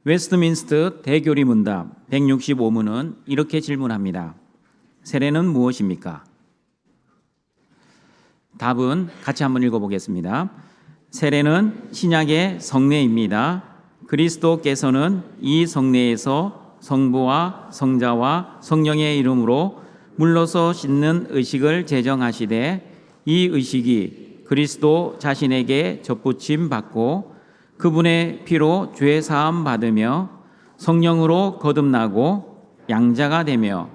웨스트민스터 대교리 문답 165문은 이렇게 질문합니다. 세례는 무엇입니까? 답은 같이 한번 읽어보겠습니다. 세례는 신약의 성례입니다. 그리스도께서는 이 성례에서 성부와 성자와 성령의 이름으로 물러서 씻는 의식을 제정하시되 이 의식이 그리스도 자신에게 접붙임 받고 그분의 피로 죄 사함 받으며 성령으로 거듭나고 양자가 되며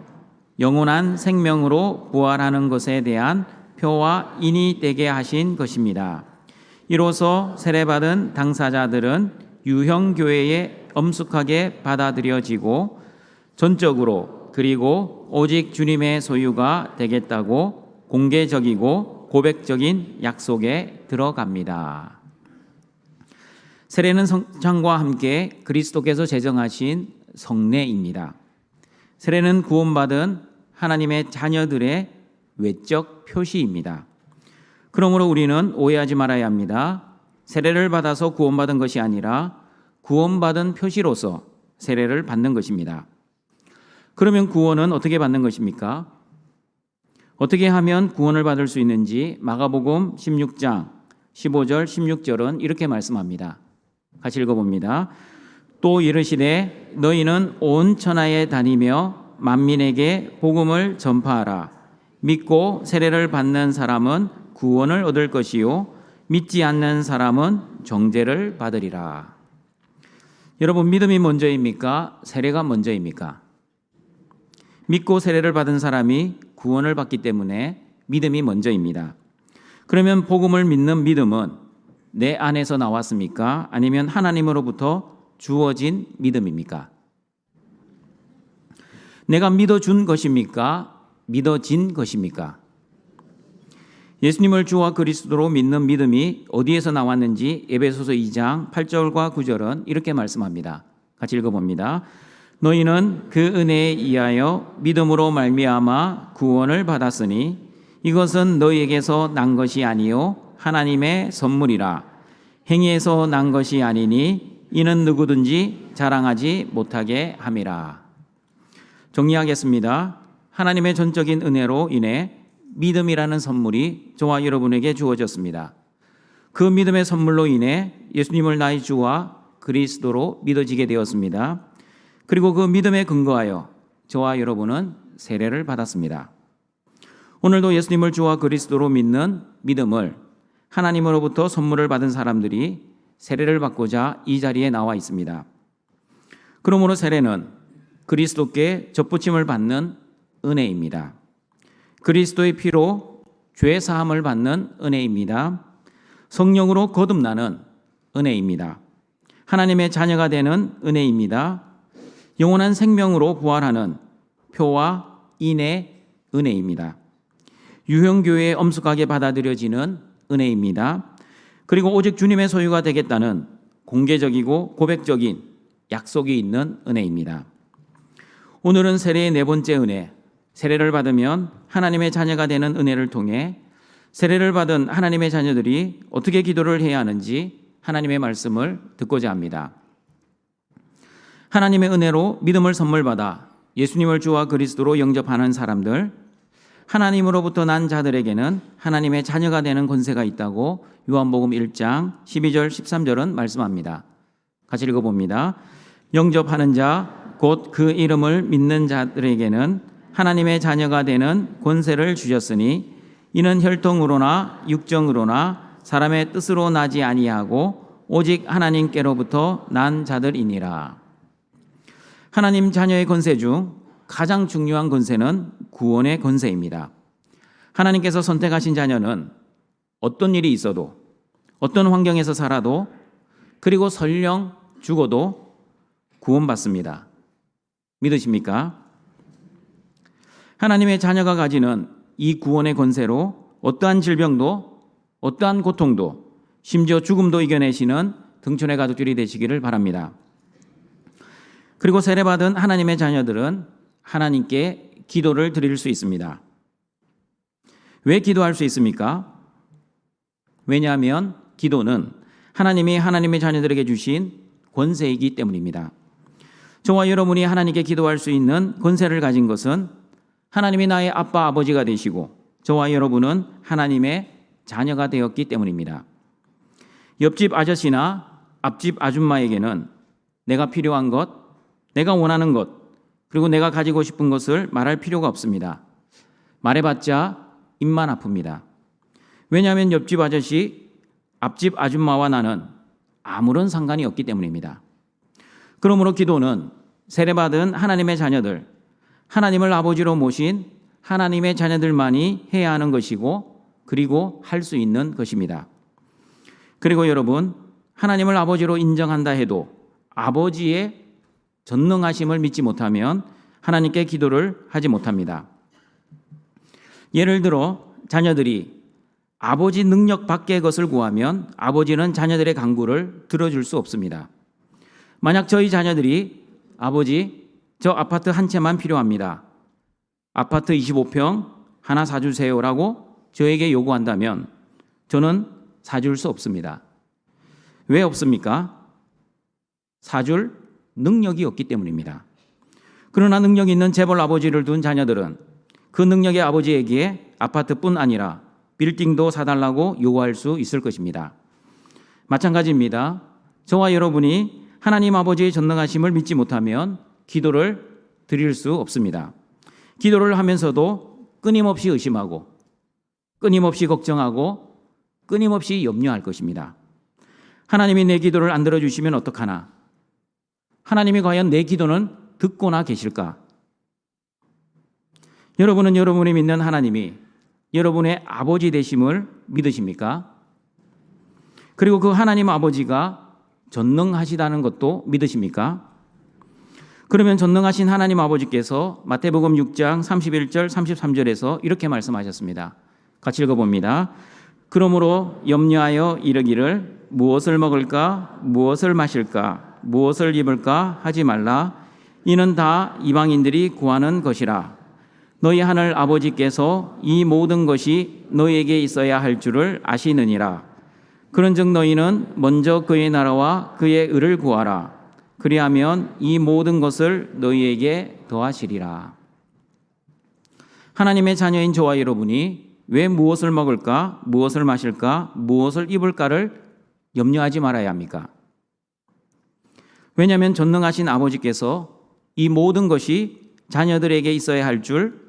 영원한 생명으로 부활하는 것에 대한 표와 인이 되게 하신 것입니다. 이로써 세례받은 당사자들은 유형교회에 엄숙하게 받아들여지고 전적으로 그리고 오직 주님의 소유가 되겠다고 공개적이고 고백적인 약속에 들어갑니다. 세례는 성찬과 함께 그리스도께서 제정하신 성례입니다. 세례는 구원받은 하나님의 자녀들의 외적 표시입니다. 그러므로 우리는 오해하지 말아야 합니다. 세례를 받아서 구원받은 것이 아니라 구원받은 표시로서 세례를 받는 것입니다. 그러면 구원은 어떻게 받는 것입니까? 어떻게 하면 구원을 받을 수 있는지 마가복음 16장 15절 16절은 이렇게 말씀합니다. 같이 읽어봅니다. 또 이르시되 너희는 온 천하에 다니며 만민에게 복음을 전파하라. 믿고 세례를 받는 사람은 구원을 얻을 것이요 믿지 않는 사람은 정죄를 받으리라. 여러분, 믿음이 먼저입니까? 세례가 먼저입니까? 믿고 세례를 받은 사람이 구원을 받기 때문에 믿음이 먼저입니다. 그러면 복음을 믿는 믿음은 내 안에서 나왔습니까? 아니면 하나님으로부터 주어진 믿음입니까? 내가 믿어준 것입니까? 믿어진 것입니까? 예수님을 주와 그리스도로 믿는 믿음이 어디에서 나왔는지 에베소서 2장 8절과 9절은 이렇게 말씀합니다. 같이 읽어봅니다. 너희는 그 은혜에 의하여 믿음으로 말미암아 구원을 받았으니 이것은 너희에게서 난 것이 아니요 하나님의 선물이라. 행위에서 난 것이 아니니 이는 누구든지 자랑하지 못하게 함이라. 정리하겠습니다. 하나님의 전적인 은혜로 인해 믿음이라는 선물이 저와 여러분에게 주어졌습니다. 그 믿음의 선물로 인해 예수님을 나의 주와 그리스도로 믿어지게 되었습니다. 그리고 그 믿음에 근거하여 저와 여러분은 세례를 받았습니다. 오늘도 예수님을 주와 그리스도로 믿는 믿음을 하나님으로부터 선물을 받은 사람들이 세례를 받고자 이 자리에 나와 있습니다. 그러므로 세례는 그리스도께 접붙임을 받는 은혜입니다. 그리스도의 피로 죄 사함을 받는 은혜입니다. 성령으로 거듭나는 은혜입니다. 하나님의 자녀가 되는 은혜입니다. 영원한 생명으로 부활하는 표와 인의 은혜입니다. 유형교회에 엄숙하게 받아들여지는 은혜입니다. 그리고 오직 주님의 소유가 되겠다는 공개적이고 고백적인 약속이 있는 은혜입니다. 오늘은 세례의 네 번째 은혜, 세례를 받으면 하나님의 자녀가 되는 은혜를 통해 세례를 받은 하나님의 자녀들이 어떻게 기도를 해야 하는지 하나님의 말씀을 듣고자 합니다. 하나님의 은혜로 믿음을 선물 받아 예수님을 주와 그리스도로 영접하는 사람들, 하나님으로부터 난 자들에게는 하나님의 자녀가 되는 권세가 있다고 요한복음 1장 12절 13절은 말씀합니다. 같이 읽어봅니다. 영접하는 자 곧 그 이름을 믿는 자들에게는 하나님의 자녀가 되는 권세를 주셨으니 이는 혈통으로나 육정으로나 사람의 뜻으로 나지 아니하고 오직 하나님께로부터 난 자들이니라. 하나님 자녀의 권세 중 가장 중요한 권세는 구원의 권세입니다. 하나님께서 선택하신 자녀는 어떤 일이 있어도 어떤 환경에서 살아도 그리고 설령 죽어도 구원받습니다. 믿으십니까? 하나님의 자녀가 가지는 이 구원의 권세로 어떠한 질병도 어떠한 고통도 심지어 죽음도 이겨내시는 등촌의 가족들이 되시기를 바랍니다. 그리고 세례받은 하나님의 자녀들은 하나님께 기도를 드릴 수 있습니다. 왜 기도할 수 있습니까? 왜냐하면 기도는 하나님이 하나님의 자녀들에게 주신 권세이기 때문입니다. 저와 여러분이 하나님께 기도할 수 있는 권세를 가진 것은 하나님이 나의 아빠 아버지가 되시고 저와 여러분은 하나님의 자녀가 되었기 때문입니다. 옆집 아저씨나 앞집 아줌마에게는 내가 필요한 것, 내가 원하는 것, 그리고 내가 가지고 싶은 것을 말할 필요가 없습니다. 말해봤자 입만 아픕니다. 왜냐하면 옆집 아저씨, 앞집 아줌마와 나는 아무런 상관이 없기 때문입니다. 그러므로 기도는 세례받은 하나님의 자녀들, 하나님을 아버지로 모신 하나님의 자녀들만이 해야 하는 것이고 그리고 할 수 있는 것입니다. 그리고 여러분, 하나님을 아버지로 인정한다 해도 아버지의 전능하심을 믿지 못하면 하나님께 기도를 하지 못합니다. 예를 들어 자녀들이 아버지 능력 밖의 것을 구하면 아버지는 자녀들의 간구를 들어줄 수 없습니다. 만약 저희 자녀들이 아버지, 저 아파트 한 채만 필요합니다. 아파트 25평 하나 사주세요라고 저에게 요구한다면 저는 사줄 수 없습니다. 왜 없습니까? 사줄 능력이 없기 때문입니다. 그러나 능력 있는 재벌 아버지를 둔 자녀들은 그 능력의 아버지에게 아파트뿐 아니라 빌딩도 사달라고 요구할 수 있을 것입니다. 마찬가지입니다. 저와 여러분이 하나님 아버지의 전능하심을 믿지 못하면 기도를 드릴 수 없습니다. 기도를 하면서도 끊임없이 의심하고 끊임없이 걱정하고 끊임없이 염려할 것입니다. 하나님이 내 기도를 안 들어주시면 어떡하나? 하나님이 과연 내 기도는 듣고나 계실까? 여러분은 여러분이 믿는 하나님이 여러분의 아버지 되심을 믿으십니까? 그리고 그 하나님 아버지가 전능하시다는 것도 믿으십니까? 그러면 전능하신 하나님 아버지께서 마태복음 6장 31절 33절에서 이렇게 말씀하셨습니다. 같이 읽어봅니다. 그러므로 염려하여 이르기를 무엇을 먹을까 무엇을 마실까 무엇을 입을까 하지 말라. 이는 다 이방인들이 구하는 것이라. 너희 하늘 아버지께서 이 모든 것이 너희에게 있어야 할 줄을 아시느니라. 그런즉 너희는 먼저 그의 나라와 그의 의를 구하라. 그리하면 이 모든 것을 너희에게 더하시리라. 하나님의 자녀인 저와 여러분이 왜 무엇을 먹을까, 무엇을 마실까, 무엇을 입을까를 염려하지 말아야 합니까? 왜냐하면 전능하신 아버지께서 이 모든 것이 자녀들에게 있어야 할 줄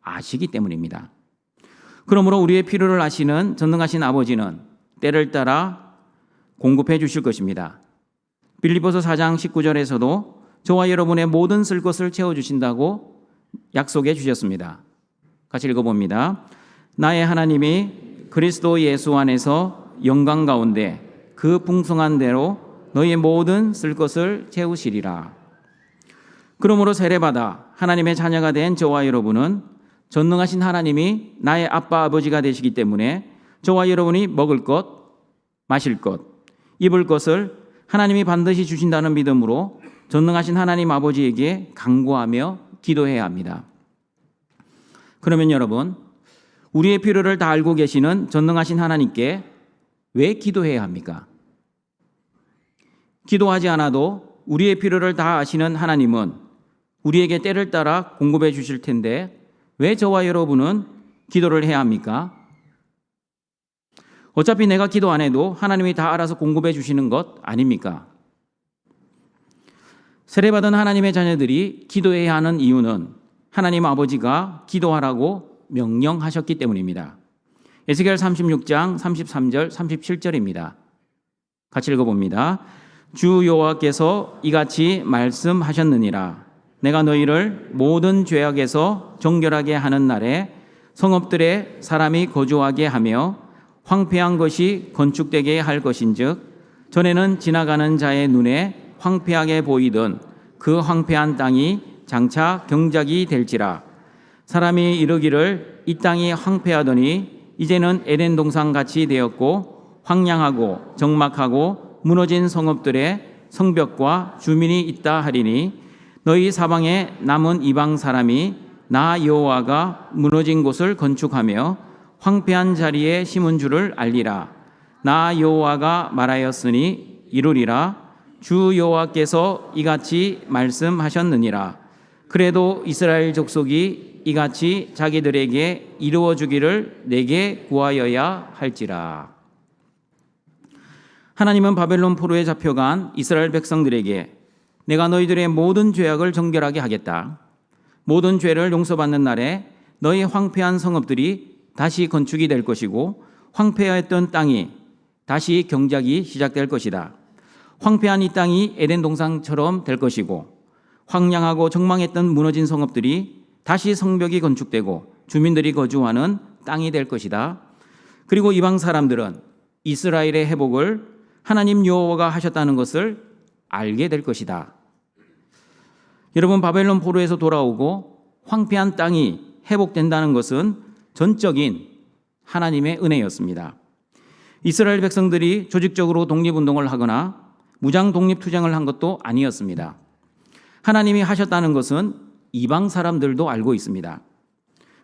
아시기 때문입니다. 그러므로 우리의 필요를 아시는 전능하신 아버지는 때를 따라 공급해 주실 것입니다. 빌립보서 4장 19절에서도 저와 여러분의 모든 쓸 것을 채워주신다고 약속해 주셨습니다. 같이 읽어봅니다. 나의 하나님이 그리스도 예수 안에서 영광 가운데 그 풍성한 대로 너희의 모든 쓸 것을 채우시리라. 그러므로 세례받아 하나님의 자녀가 된 저와 여러분은 전능하신 하나님이 나의 아빠 아버지가 되시기 때문에 저와 여러분이 먹을 것, 마실 것, 입을 것을 하나님이 반드시 주신다는 믿음으로 전능하신 하나님 아버지에게 간구하며 기도해야 합니다. 그러면 여러분, 우리의 필요를 다 알고 계시는 전능하신 하나님께 왜 기도해야 합니까? 기도하지 않아도 우리의 필요를 다 아시는 하나님은 우리에게 때를 따라 공급해 주실 텐데 왜 저와 여러분은 기도를 해야 합니까? 어차피 내가 기도 안 해도 하나님이 다 알아서 공급해 주시는 것 아닙니까? 세례받은 하나님의 자녀들이 기도해야 하는 이유는 하나님 아버지가 기도하라고 명령하셨기 때문입니다. 에스겔 36장 33절 37절입니다. 같이 읽어봅니다. 주 여호와께서 이같이 말씀하셨느니라. 내가 너희를 모든 죄악에서 정결하게 하는 날에 성읍들에 사람이 거주하게 하며 황폐한 것이 건축되게 할 것인즉 전에는 지나가는 자의 눈에 황폐하게 보이던 그 황폐한 땅이 장차 경작이 될지라. 사람이 이르기를 이 땅이 황폐하더니 이제는 에덴 동산 같이 되었고 황량하고 적막하고 무너진 성읍들에 성벽과 주민이 있다 하리니 너희 사방에 남은 이방 사람이 나 여호와가 무너진 곳을 건축하며 황폐한 자리에 심은 줄을 알리라. 나 여호와가 말하였으니 이루리라. 주 여호와께서 이같이 말씀하셨느니라. 그래도 이스라엘 족속이 이같이 자기들에게 이루어 주기를 내게 구하여야 할지라. 하나님은 바벨론 포로에 잡혀간 이스라엘 백성들에게 내가 너희들의 모든 죄악을 정결하게 하겠다. 모든 죄를 용서받는 날에 너희 황폐한 성읍들이 다시 건축이 될 것이고 황폐하였던 땅이 다시 경작이 시작될 것이다. 황폐한 이 땅이 에덴 동산처럼 될 것이고 황량하고 적망했던 무너진 성읍들이 다시 성벽이 건축되고 주민들이 거주하는 땅이 될 것이다. 그리고 이방 사람들은 이스라엘의 회복을 하나님 여호와가 하셨다는 것을 알게 될 것이다. 여러분, 바벨론 포로에서 돌아오고 황폐한 땅이 회복된다는 것은 전적인 하나님의 은혜였습니다. 이스라엘 백성들이 조직적으로 독립운동을 하거나 무장 독립투쟁을 한 것도 아니었습니다. 하나님이 하셨다는 것은 이방 사람들도 알고 있습니다.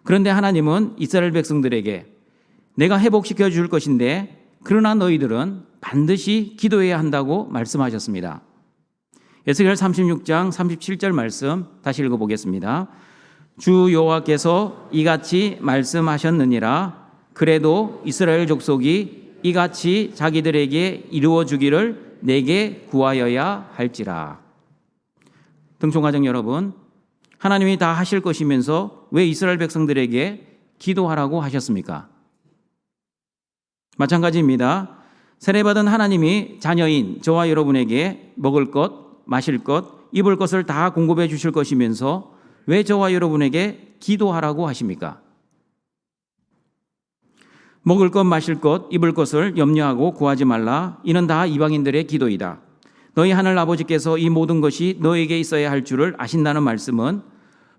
그런데 하나님은 이스라엘 백성들에게 내가 회복시켜 줄 것인데 그러나 너희들은 반드시 기도해야 한다고 말씀하셨습니다. 에스겔 36장 37절 말씀 다시 읽어보겠습니다. 주 여호와께서 이같이 말씀하셨느니라. 그래도 이스라엘 족속이 이같이 자기들에게 이루어 주기를 내게 구하여야 할지라. 등촌가정 여러분, 하나님이 다 하실 것이면서 왜 이스라엘 백성들에게 기도하라고 하셨습니까? 마찬가지입니다. 세례받은 하나님이 자녀인 저와 여러분에게 먹을 것, 마실 것, 입을 것을 다 공급해 주실 것이면서 왜 저와 여러분에게 기도하라고 하십니까? 먹을 것, 마실 것, 입을 것을 염려하고 구하지 말라. 이는 다 이방인들의 기도이다. 너희 하늘 아버지께서 이 모든 것이 너에게 있어야 할 줄을 아신다는 말씀은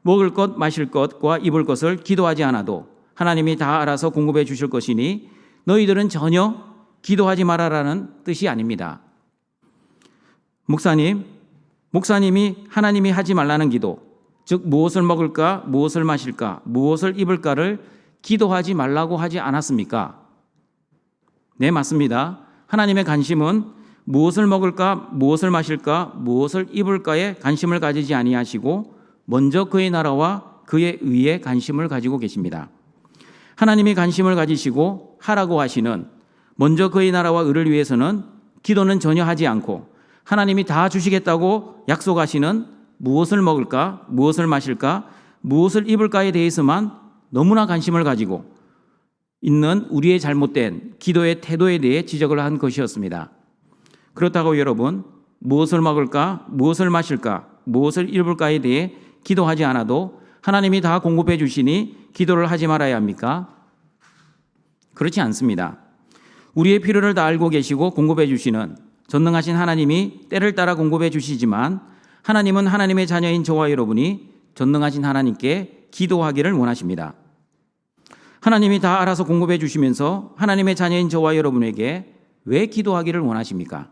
먹을 것, 마실 것과 입을 것을 기도하지 않아도 하나님이 다 알아서 공급해 주실 것이니 너희들은 전혀 기도하지 말아라는 뜻이 아닙니다. 목사님이 하나님이 하지 말라는 기도, 즉 무엇을 먹을까, 무엇을 마실까, 무엇을 입을까를 기도하지 말라고 하지 않았습니까? 네, 맞습니다. 하나님의 관심은 무엇을 먹을까, 무엇을 마실까, 무엇을 입을까에 관심을 가지지 아니하시고 먼저 그의 나라와 그의 의에 관심을 가지고 계십니다. 하나님이 관심을 가지시고 하라고 하시는 먼저 그의 나라와 의를 위해서는 기도는 전혀 하지 않고 하나님이 다 주시겠다고 약속하시는 무엇을 먹을까, 무엇을 마실까, 무엇을 입을까에 대해서만 너무나 관심을 가지고 있는 우리의 잘못된 기도의 태도에 대해 지적을 한 것이었습니다. 그렇다고 여러분, 무엇을 먹을까, 무엇을 마실까, 무엇을 입을까에 대해 기도하지 않아도 하나님이 다 공급해 주시니 기도를 하지 말아야 합니까? 그렇지 않습니다. 우리의 필요를 다 알고 계시고 공급해 주시는 전능하신 하나님이 때를 따라 공급해 주시지만 하나님은 하나님의 자녀인 저와 여러분이 전능하신 하나님께 기도하기를 원하십니다. 하나님이 다 알아서 공급해 주시면서 하나님의 자녀인 저와 여러분에게 왜 기도하기를 원하십니까?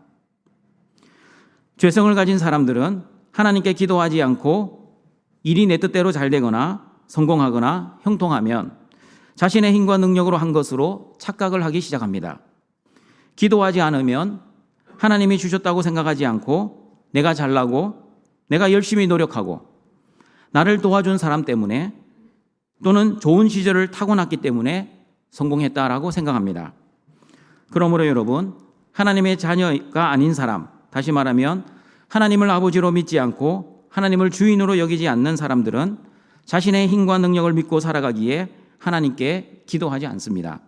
죄성을 가진 사람들은 하나님께 기도하지 않고 일이 내 뜻대로 잘 되거나 성공하거나 형통하면 자신의 힘과 능력으로 한 것으로 착각을 하기 시작합니다. 기도하지 않으면 하나님이 주셨다고 생각하지 않고 내가 잘나고 내가 열심히 노력하고 나를 도와준 사람 때문에 또는 좋은 시절을 타고났기 때문에 성공했다라고 생각합니다. 그러므로 여러분, 하나님의 자녀가 아닌 사람, 다시 말하면 하나님을 아버지로 믿지 않고 하나님을 주인으로 여기지 않는 사람들은 자신의 힘과 능력을 믿고 살아가기에 하나님께 기도하지 않습니다.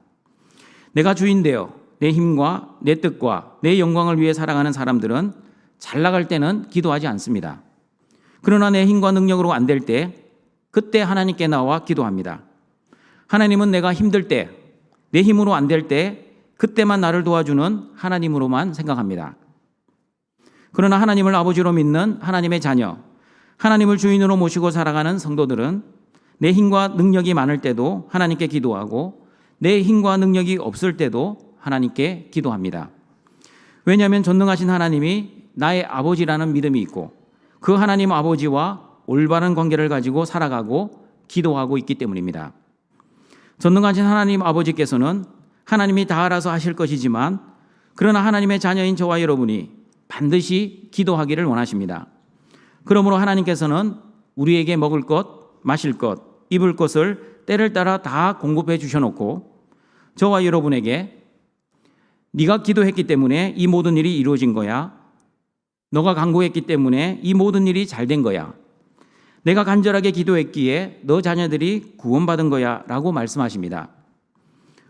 내가 주인 되어 내 힘과 내 뜻과 내 영광을 위해 살아가는 사람들은 잘 나갈 때는 기도하지 않습니다. 그러나 내 힘과 능력으로 안 될 때 그때 하나님께 나와 기도합니다. 하나님은 내가 힘들 때, 내 힘으로 안 될 때 그때만 나를 도와주는 하나님으로만 생각합니다. 그러나 하나님을 아버지로 믿는 하나님의 자녀, 하나님을 주인으로 모시고 살아가는 성도들은 내 힘과 능력이 많을 때도 하나님께 기도하고 내 힘과 능력이 없을 때도 하나님께 기도합니다. 왜냐하면 전능하신 하나님이 나의 아버지라는 믿음이 있고 그 하나님 아버지와 올바른 관계를 가지고 살아가고 기도하고 있기 때문입니다. 전능하신 하나님 아버지께서는 하나님이 다 알아서 하실 것이지만 그러나 하나님의 자녀인 저와 여러분이 반드시 기도하기를 원하십니다. 그러므로 하나님께서는 우리에게 먹을 것, 마실 것, 입을 것을 때를 따라 다 공급해 주셔놓고 저와 여러분에게 네가 기도했기 때문에 이 모든 일이 이루어진 거야. 너가 간구했기 때문에 이 모든 일이 잘 된 거야. 내가 간절하게 기도했기에 너 자녀들이 구원받은 거야 라고 말씀하십니다.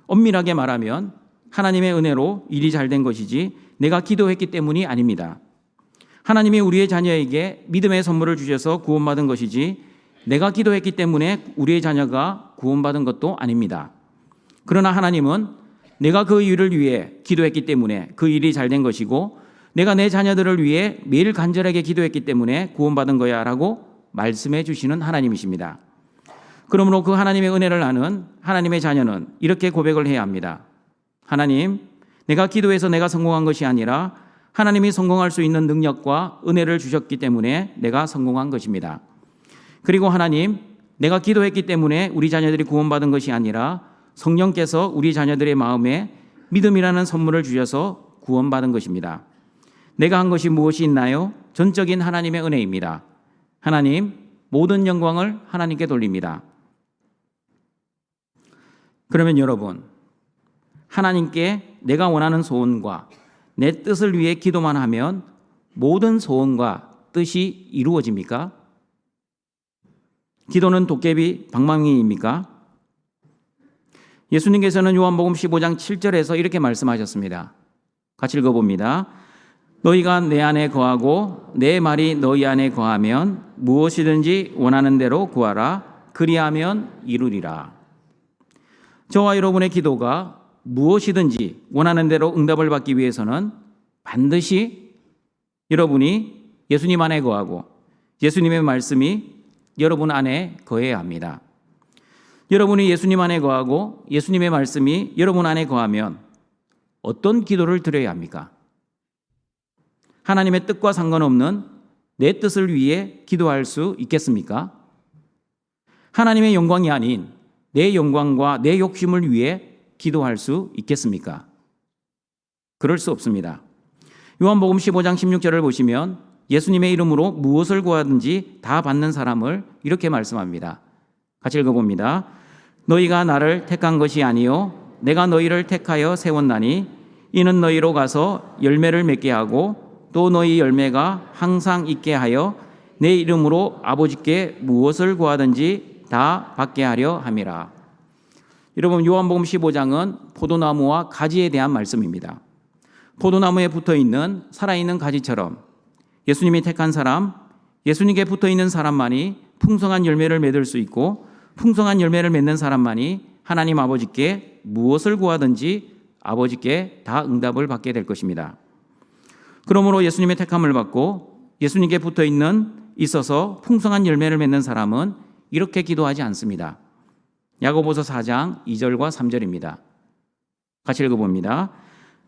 엄밀하게 말하면 하나님의 은혜로 일이 잘 된 것이지 내가 기도했기 때문이 아닙니다. 하나님이 우리의 자녀에게 믿음의 선물을 주셔서 구원받은 것이지 내가 기도했기 때문에 우리의 자녀가 구원받은 것도 아닙니다. 그러나 하나님은 내가 그 일을 위해 기도했기 때문에 그 일이 잘 된 것이고 내가 내 자녀들을 위해 매일 간절하게 기도했기 때문에 구원받은 거야 라고 말씀해 주시는 하나님이십니다. 그러므로 그 하나님의 은혜를 아는 하나님의 자녀는 이렇게 고백을 해야 합니다. 하나님, 내가 기도해서 내가 성공한 것이 아니라 하나님이 성공할 수 있는 능력과 은혜를 주셨기 때문에 내가 성공한 것입니다. 그리고 하나님, 내가 기도했기 때문에 우리 자녀들이 구원받은 것이 아니라 성령께서 우리 자녀들의 마음에 믿음이라는 선물을 주셔서 구원받은 것입니다. 내가 한 것이 무엇이 있나요? 전적인 하나님의 은혜입니다. 하나님, 모든 영광을 하나님께 돌립니다. 그러면 여러분, 하나님께 내가 원하는 소원과 내 뜻을 위해 기도만 하면 모든 소원과 뜻이 이루어집니까? 기도는 도깨비 방망이입니까? 예수님께서는 요한복음 15장 7절에서 이렇게 말씀하셨습니다. 같이 읽어봅니다. 너희가 내 안에 거하고 내 말이 너희 안에 거하면 무엇이든지 원하는 대로 구하라. 그리하면 이루리라. 저와 여러분의 기도가 무엇이든지 원하는 대로 응답을 받기 위해서는 반드시 여러분이 예수님 안에 거하고 예수님의 말씀이 여러분 안에 거해야 합니다. 여러분이 예수님 안에 거하고 예수님의 말씀이 여러분 안에 거하면 어떤 기도를 드려야 합니까? 하나님의 뜻과 상관없는 내 뜻을 위해 기도할 수 있겠습니까? 하나님의 영광이 아닌 내 영광과 내 욕심을 위해 기도할 수 있겠습니까? 그럴 수 없습니다. 요한복음 15장 16절을 보시면 예수님의 이름으로 무엇을 구하든지 다 받는 사람을 이렇게 말씀합니다. 같이 읽어봅니다. 너희가 나를 택한 것이 아니요 내가 너희를 택하여 세웠나니 이는 너희로 가서 열매를 맺게 하고 또 너희 열매가 항상 있게 하여 내 이름으로 아버지께 무엇을 구하든지 다 받게 하려 함이라. 여러분, 요한복음 15장은 포도나무와 가지에 대한 말씀입니다. 포도나무에 붙어있는 살아있는 가지처럼 예수님이 택한 사람, 예수님께 붙어있는 사람만이 풍성한 열매를 맺을 수 있고 풍성한 열매를 맺는 사람만이 하나님 아버지께 무엇을 구하든지 아버지께 다 응답을 받게 될 것입니다. 그러므로 예수님의 택함을 받고 예수님께 있어서 풍성한 열매를 맺는 사람은 이렇게 기도하지 않습니다. 야고보서 4장 2절과 3절입니다. 같이 읽어봅니다.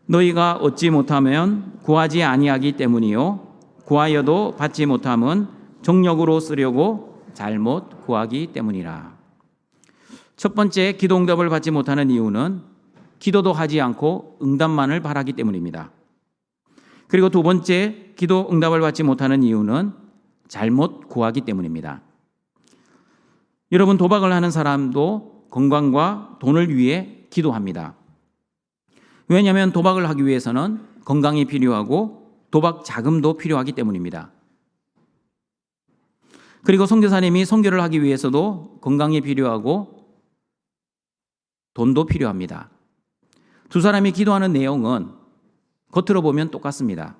너희가 얻지 못하면 구하지 아니하기 때문이요 구하여도 받지 못함은 정력으로 쓰려고 잘못 구하기 때문이라. 첫 번째, 기도 응답을 받지 못하는 이유는 기도도 하지 않고 응답만을 바라기 때문입니다. 그리고 두 번째, 기도 응답을 받지 못하는 이유는 잘못 구하기 때문입니다. 여러분, 도박을 하는 사람도 건강과 돈을 위해 기도합니다. 왜냐하면 도박을 하기 위해서는 건강이 필요하고 도박 자금도 필요하기 때문입니다. 그리고 선교사님이 선교를 하기 위해서도 건강이 필요하고 돈도 필요합니다. 두 사람이 기도하는 내용은 겉으로 보면 똑같습니다.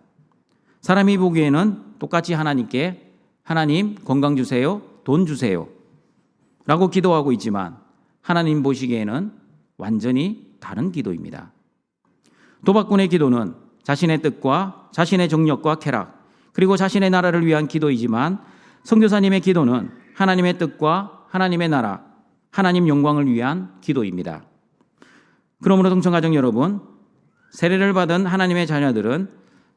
사람이 보기에는 똑같이 하나님께 하나님 건강 주세요, 돈 주세요 라고 기도하고 있지만 하나님 보시기에는 완전히 다른 기도입니다. 도박꾼의 기도는 자신의 뜻과 자신의 정력과 쾌락 그리고 자신의 나라를 위한 기도이지만 선교사님의 기도는 하나님의 뜻과 하나님의 나라, 하나님 영광을 위한 기도입니다. 그러므로 동청가족 여러분, 세례를 받은 하나님의 자녀들은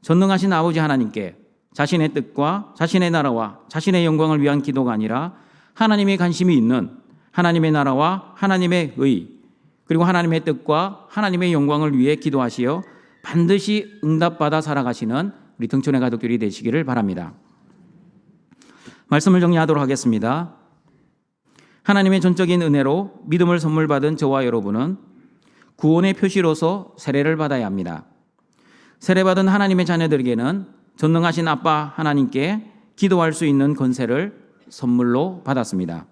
전능하신 아버지 하나님께 자신의 뜻과 자신의 나라와 자신의 영광을 위한 기도가 아니라 하나님의 관심이 있는 하나님의 나라와 하나님의 의 그리고 하나님의 뜻과 하나님의 영광을 위해 기도하시어 반드시 응답받아 살아가시는 우리 등촌의 가족들이 되시기를 바랍니다. 말씀을 정리하도록 하겠습니다. 하나님의 전적인 은혜로 믿음을 선물 받은 저와 여러분은 구원의 표시로서 세례를 받아야 합니다. 세례받은 하나님의 자녀들에게는 전능하신 아빠 하나님께 기도할 수 있는 권세를 선물로 받았습니다.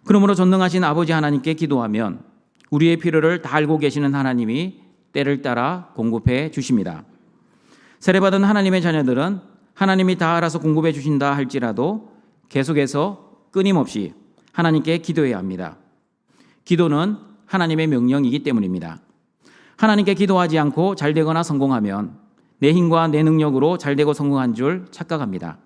그러므로 전능하신 아버지 하나님께 기도하면 우리의 필요를 다 알고 계시는 하나님이 때를 따라 공급해 주십니다. 세례받은 하나님의 자녀들은 하나님이 다 알아서 공급해 주신다 할지라도 계속해서 끊임없이 하나님께 기도해야 합니다. 기도는 하나님의 명령이기 때문입니다. 하나님께 기도하지 않고 잘되거나 성공하면 내 힘과 내 능력으로 잘되고 성공한 줄 착각합니다.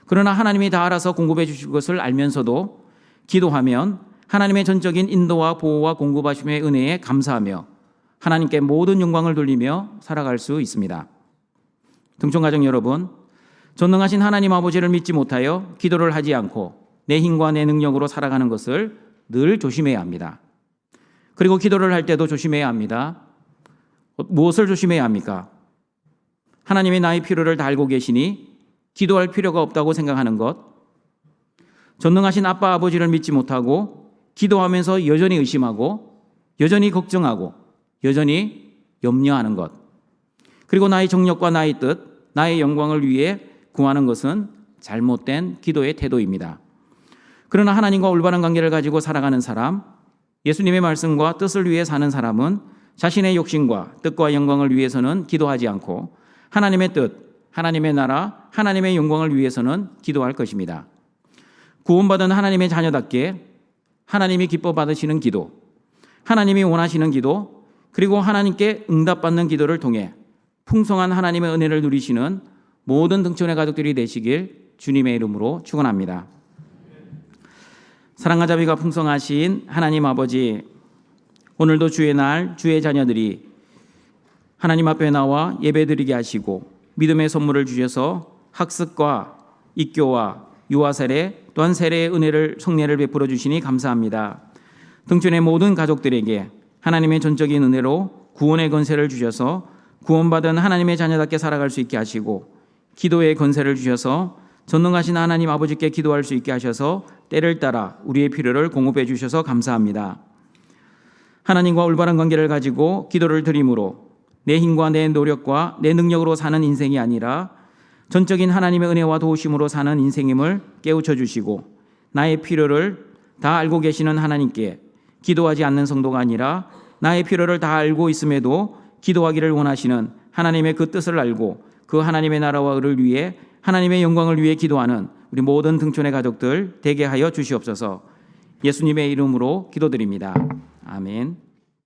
그러나 하나님이 다 알아서 공급해 주실 것을 알면서도 기도하면 하나님의 전적인 인도와 보호와 공급하심의 은혜에 감사하며 하나님께 모든 영광을 돌리며 살아갈 수 있습니다. 등촌가족 여러분, 전능하신 하나님 아버지를 믿지 못하여 기도를 하지 않고 내 힘과 내 능력으로 살아가는 것을 늘 조심해야 합니다. 그리고 기도를 할 때도 조심해야 합니다. 무엇을 조심해야 합니까? 하나님이 나의 필요를 다 알고 계시니 기도할 필요가 없다고 생각하는 것, 전능하신 아빠 아버지를 믿지 못하고 기도하면서 여전히 의심하고 여전히 걱정하고 여전히 염려하는 것, 그리고 나의 정력과 나의 뜻, 나의 영광을 위해 구하는 것은 잘못된 기도의 태도입니다. 그러나 하나님과 올바른 관계를 가지고 살아가는 사람, 예수님의 말씀과 뜻을 위해 사는 사람은 자신의 욕심과 뜻과 영광을 위해서는 기도하지 않고 하나님의 뜻, 하나님의 나라, 하나님의 영광을 위해서는 기도할 것입니다. 구원받은 하나님의 자녀답게 하나님이 기뻐 받으시는 기도, 하나님이 원하시는 기도, 그리고 하나님께 응답받는 기도를 통해 풍성한 하나님의 은혜를 누리시는 모든 등촌의 가족들이 되시길 주님의 이름으로 축원합니다. 사랑과 자비가 풍성하신 하나님 아버지, 오늘도 주의 날 주의 자녀들이 하나님 앞에 나와 예배드리게 하시고 믿음의 선물을 주셔서 학습과 입교와 유아세례 또한 세례의 은혜를 성례를 베풀어 주시니 감사합니다. 등촌의 모든 가족들에게 하나님의 전적인 은혜로 구원의 권세를 주셔서 구원받은 하나님의 자녀답게 살아갈 수 있게 하시고 기도의 권세를 주셔서 전능하신 하나님 아버지께 기도할 수 있게 하셔서 때를 따라 우리의 필요를 공급해 주셔서 감사합니다. 하나님과 올바른 관계를 가지고 기도를 드림으로 내 힘과 내 노력과 내 능력으로 사는 인생이 아니라 전적인 하나님의 은혜와 도우심으로 사는 인생임을 깨우쳐 주시고 나의 필요를 다 알고 계시는 하나님께 기도하지 않는 성도가 아니라 나의 필요를 다 알고 있음에도 기도하기를 원하시는 하나님의 그 뜻을 알고 그 하나님의 나라와 의를 위해 하나님의 영광을 위해 기도하는 우리 모든 등촌의 가족들 되게 하여 주시옵소서. 예수님의 이름으로 기도드립니다. 아멘.